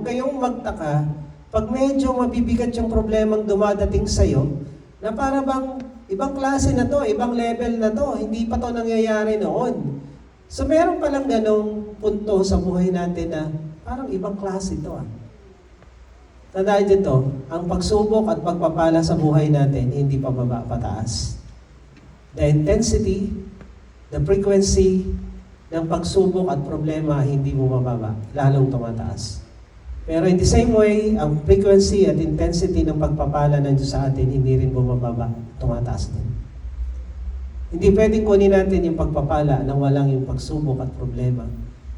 huwag kayong magtaka pag medyo mabibigat yung problemang dumadating sa'yo, na para bang ibang klase na to, ibang level na to, hindi pa to nangyayari noon. So meron palang ganong punto sa buhay natin na parang ibang klase to ah. Tandaan dito, ang pagsubok at pagpapala sa buhay natin, hindi pa baba pataas. The intensity, the frequency ng pagsubok at problema, hindi bumababa, lalong tumataas. Pero in the same way, ang frequency at intensity ng pagpapala ng Diyos sa atin, hindi rin bumababa, tumataas din. Hindi pwedeng kunin natin yung pagpapala nang walang yung pagsubok at problema.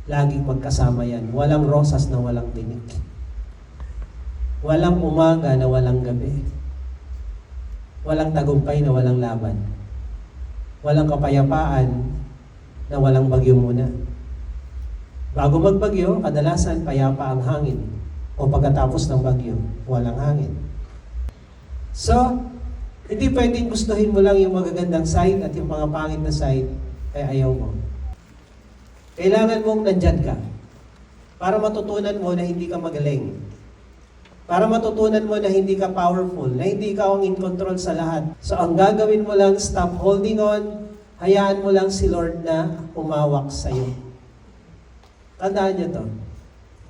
Laging magkasama yan. Walang rosas na walang tinik. Walang umaga na walang gabi. Walang tagumpay na walang laban. Walang kapayapaan na walang bagyo muna. Bago magbagyo, kadalasan payapa ang hangin. O pagkatapos ng bagyo, walang hangin. So, hindi pwedeng gustuhin mo lang yung magagandang side at yung mga pangit na side, kaya ayaw mo. Kailangan mong nandyan ka para matutunan mo na hindi ka magaling. Para matutunan mo na hindi ka powerful, na hindi ka ang in control sa lahat. So, ang gagawin mo lang, stop holding on, hayaan mo lang si Lord na umawak sa'yo. Tandaan niyo to.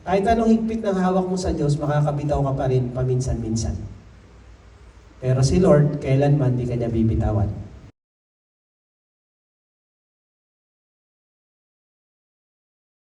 Kahit anong higpit ng hawak mo sa Diyos, makakabitaw ka pa rin paminsan-minsan. Pero si Lord, kailanman di ka niya bibitawan.